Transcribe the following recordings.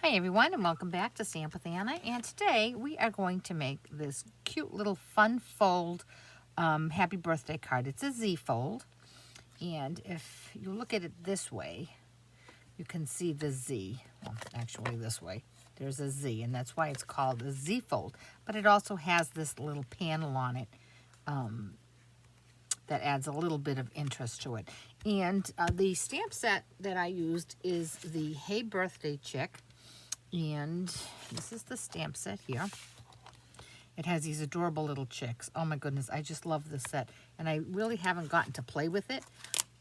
Hi everyone, and welcome back to Stamp with Anna, and today we are going to make this cute little fun fold happy birthday card. It's a Z fold, and if you look at it this way, you can see the Z. Well, actually this way, there's a Z, and that's why it's called a Z fold, but it also has this little panel on it that adds a little bit of interest to it. And the stamp set that I used is the Hey Birthday Chick. And this is the stamp set here. It has these adorable little chicks. Oh my goodness, I just love this set. And I really haven't gotten to play with it.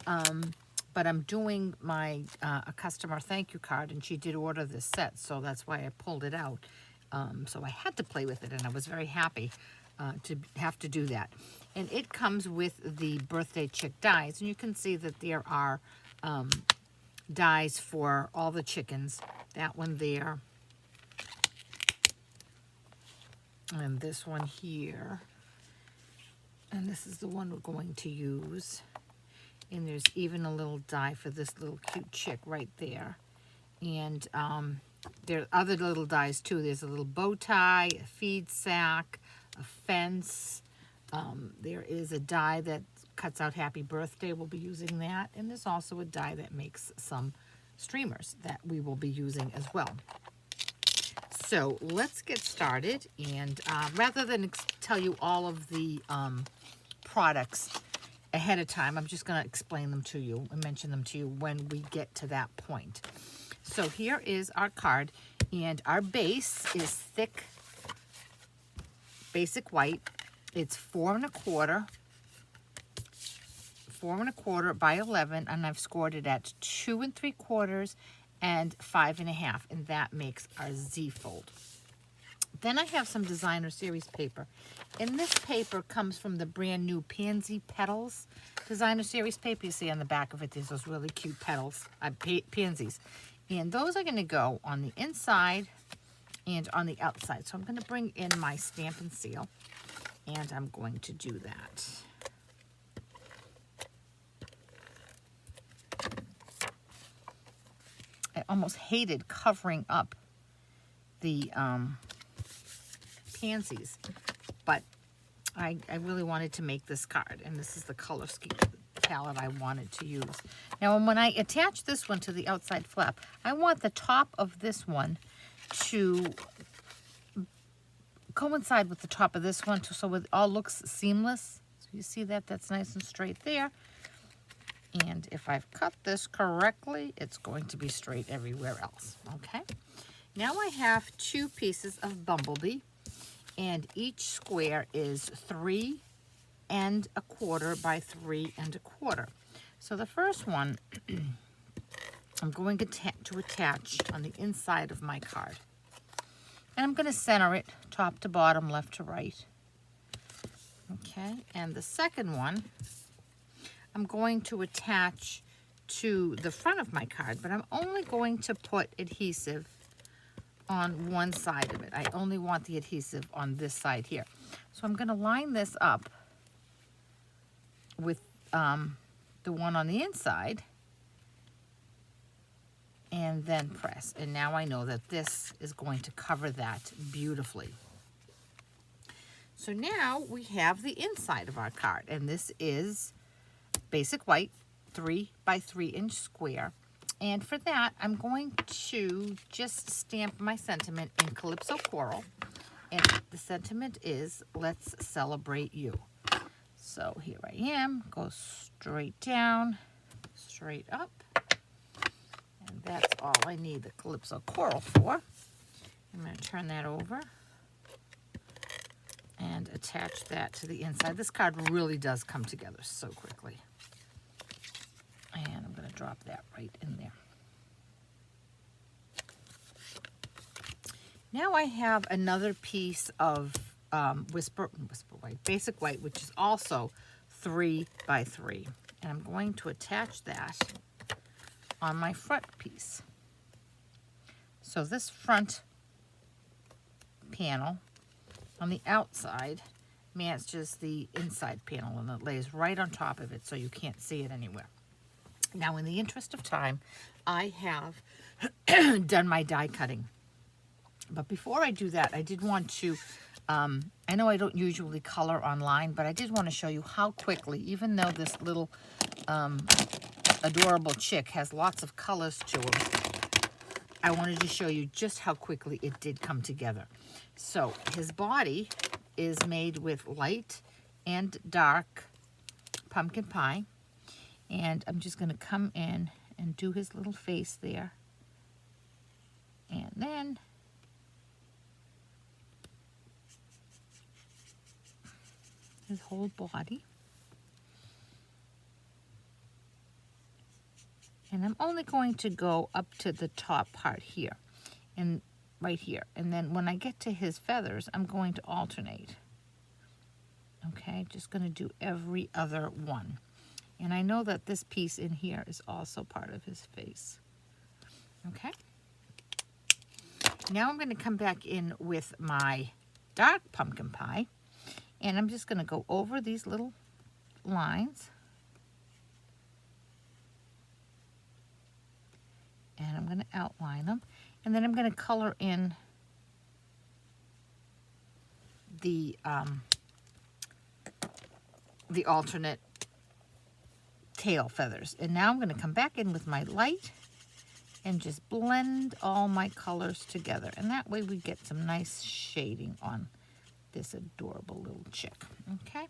But I'm doing my a customer thank you card, and she did order this set, so that's why I pulled it out. So I had to play with it, and I was very happy to have to do that. And it comes with the birthday chick dies, and you can see that there are dies for all the chickens. That one there, and this one here, and this is the one we're going to use. And there's even a little die for this little cute chick right there. And there are other little dies too. There's a little bow tie, a feed sack, a fence. There is a die that cuts out happy birthday. We'll be using that. And there's also a die that makes some streamers that we will be using as well. So let's get started. And rather than tell you all of the products ahead of time, I'm just going to explain them to you and mention them to you when we get to that point. So here is our card, and our base is thick basic white. It's 4 1/4 by 11, and I've scored it at 2 3/4 and 5 1/2, and that makes our Z fold. Then I have some designer series paper, and this paper comes from the brand new Pansy Petals designer series paper. You see on the back of it, there's those really cute petals, pansies, and those are going to go on the inside and on the outside. So I'm going to bring in my stamp and seal, and I'm going to do that. I almost hated covering up the pansies, but I really wanted to make this card, and this is the color scheme palette I wanted to use. Now, when I attach this one to the outside flap, I want the top of this one to coincide with the top of this one, so it all looks seamless. So you see that? That's nice and straight there. And if I've cut this correctly, it's going to be straight everywhere else. Okay. Now I have 2 pieces of Bumblebee, and each square is 3 1/4 by 3 1/4. So the first one I'm going to attach on the inside of my card. And I'm going to center it top to bottom, left to right. Okay, and the second one I'm going to attach to the front of my card, but I'm only going to put adhesive on one side of it. I only want the adhesive on this side here. So I'm going to line this up with the one on the inside, and then press. And now I know that this is going to cover that beautifully. So now we have the inside of our card, and this is basic white, 3 by 3 inch square. And for that, I'm going to just stamp my sentiment in Calypso Coral. And the sentiment is, let's celebrate you. So here I am, go straight down, straight up. And that's all I need the Calypso Coral for. I'm going to turn that over and attach that to the inside. This card really does come together so quickly. And I'm going to drop that right in there. Now I have another piece of Whisper White, Basic White, which is also 3 by 3. And I'm going to attach that on my front piece. So this front panel on the outside matches the inside panel, and it lays right on top of it, so you can't see it anywhere. Now, in the interest of time, I have done my die cutting. But before I do that, I did want to, I know I don't usually color online, but I did want to show you how quickly, even though this little adorable chick has lots of colors to him, I wanted to show you just how quickly it did come together. So his body is made with light and dark pumpkin pie. And I'm just going to come in and do his little face there. And then his whole body. And I'm only going to go up to the top part here and right here. And then when I get to his feathers, I'm going to alternate. Okay, just going to do every other one. And I know that this piece in here is also part of his face. Okay. Now I'm going to come back in with my dark pumpkin pie. And I'm just going to go over these little lines. And I'm going to outline them. And then I'm going to color in the alternate tail feathers. And now I'm going to come back in with my light and just blend all my colors together. And that way we get some nice shading on this adorable little chick. Okay.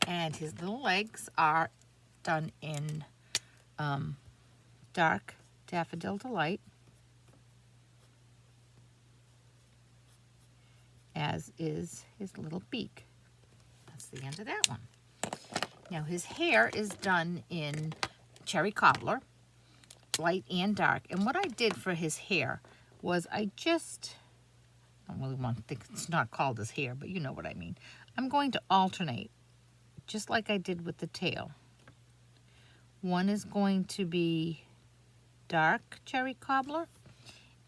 And his little legs are done in dark Daffodil Delight, as is his little beak. That's the end of that one. Now his hair is done in Cherry Cobbler, light and dark. And what I did for his hair was I don't really want to think it's not called his hair, but you know what I mean. I'm going to alternate, just like I did with the tail. One is going to be dark Cherry Cobbler,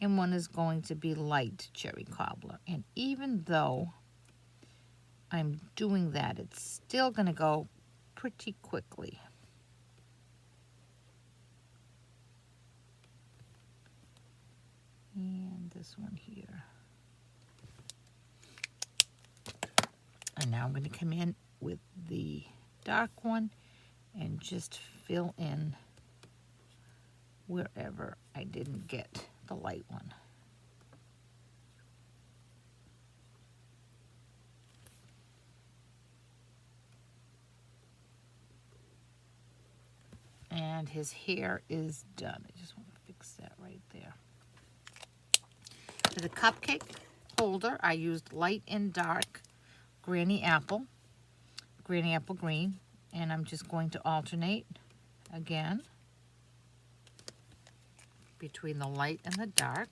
and one is going to be light Cherry Cobbler. And even though I'm doing that, it's still going to go pretty quickly. And this one here. And now I'm going to come in with the dark one and just fill in wherever I didn't get the light one. And his hair is done. I just want to fix that right there. For the cupcake holder, I used light and dark Granny Apple Green, and I'm just going to alternate again between the light and the dark.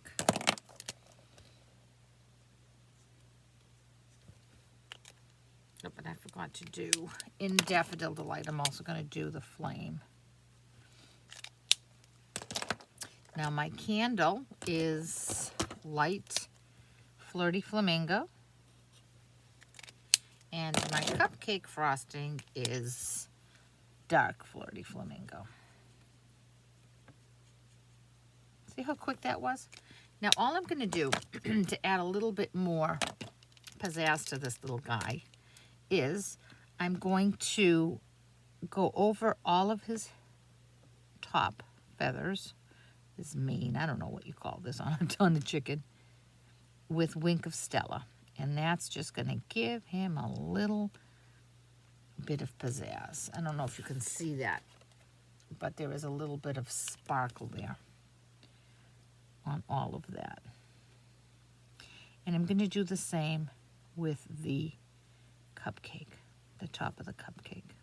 Oh, but I forgot to do, in Daffodil Delight, I'm also going to do the flame. Now my candle is light Flirty Flamingo. And my cupcake frosting is dark Flirty Flamingo. See how quick that was? Now all I'm going to do to add a little bit more pizzazz to this little guy is I'm going to go over all of his top feathers, his mane, I don't know what you call this on a chicken, with Wink of Stella. And that's just going to give him a little bit of pizzazz. I don't know if you can see that, but there is a little bit of sparkle there on all of that. And I'm going to do the same with the cupcake, the top of the cupcake.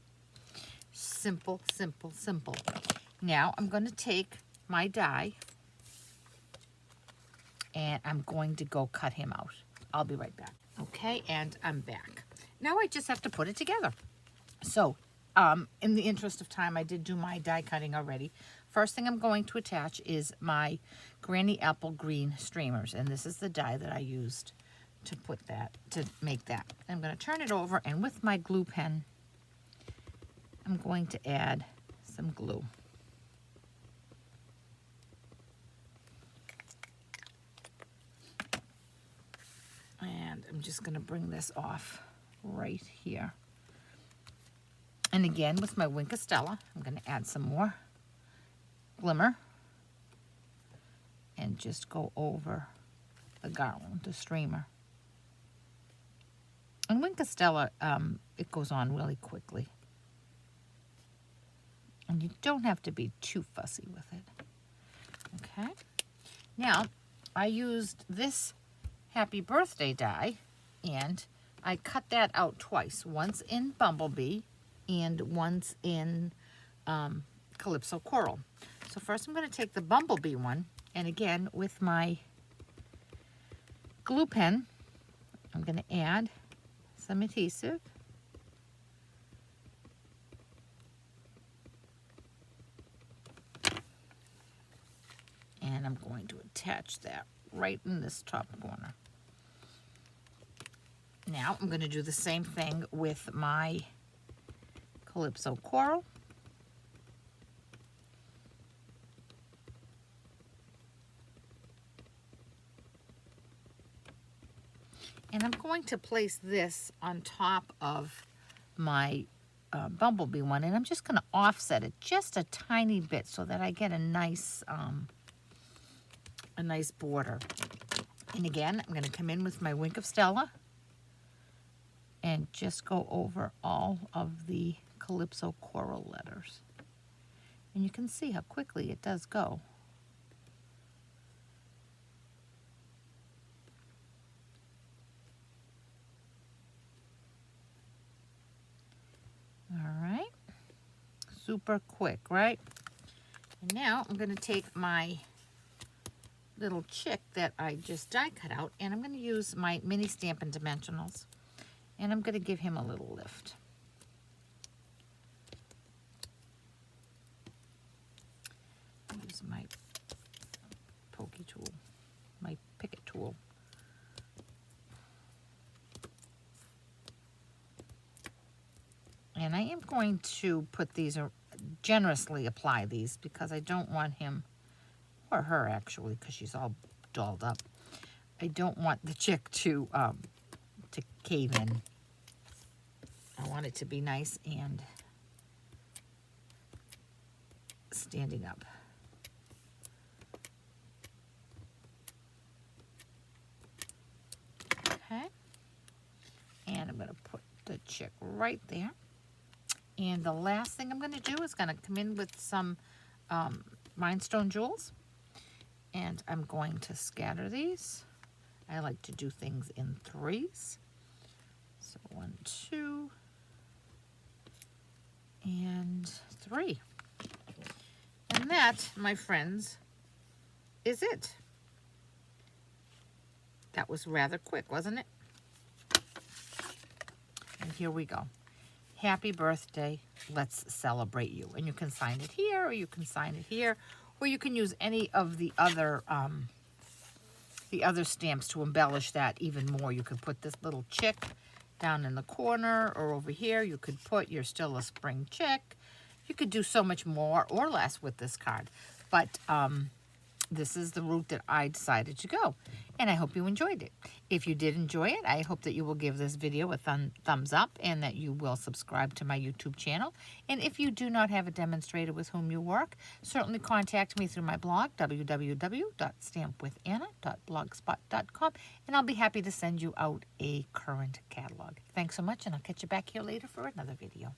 Simple, simple, simple. Now I'm going to take my die and I'm going to go cut him out. I'll be right back. Okay, and I'm back. Now I just have to put it together. So, in the interest of time, I did do my die cutting already. First thing I'm going to attach is my Granny Apple Green streamers, and this is the die that I used to put that, to make that. I'm going to turn it over, and with my glue pen, I'm going to add some glue. And I'm just going to bring this off right here. And again, with my Wink of Stella, I'm going to add some more glimmer and just go over the garland, the streamer. And Wink of Stella, it goes on really quickly. And you don't have to be too fussy with it. Okay. Now, I used this Happy Birthday die, and I cut that out twice. Once in Bumblebee and once in Calypso Coral. So first I'm going to take the Bumblebee one, and again with my glue pen, I'm going to add some adhesive. And I'm going to attach that right in this top corner. Now I'm going to do the same thing with my Calypso Coral. And I'm going to place this on top of my Bumblebee one, and I'm just going to offset it just a tiny bit so that I get a nice border. And again, I'm going to come in with my Wink of Stella and just go over all of the Calypso Coral letters. And you can see how quickly it does go. All right, super quick, right? And now I'm going to take my little chick that I just die cut out, and I'm going to use my mini Stampin' Dimensionals, and I'm going to give him a little lift. Use my pokey tool, my picket tool. And I am going to put these, generously apply these, because I don't want him, or her actually, because she's all dolled up. I don't want the chick to cave in. I want it to be nice and standing up. Okay. And I'm going to put the chick right there. And the last thing I'm going to do is going to come in with some rhinestone jewels. And I'm going to scatter these. I like to do things in threes. So 1, 2, and 3. And that, my friends, is it. That was rather quick, wasn't it? And here we go. Happy birthday, let's celebrate you. And you can sign it here, or you can sign it here, or you can use any of the other stamps to embellish that even more. You could put this little chick down in the corner, or over here you could put You're Still a Spring Chick. You could do so much more or less with this card. But this is the route that I decided to go. And I hope you enjoyed it. If you did enjoy it, I hope that you will give this video a thumbs up, and that you will subscribe to my YouTube channel. And if you do not have a demonstrator with whom you work, certainly contact me through my blog, www.stampwithAnna.blogspot.com, and I'll be happy to send you out a current catalog. Thanks so much, and I'll catch you back here later for another video.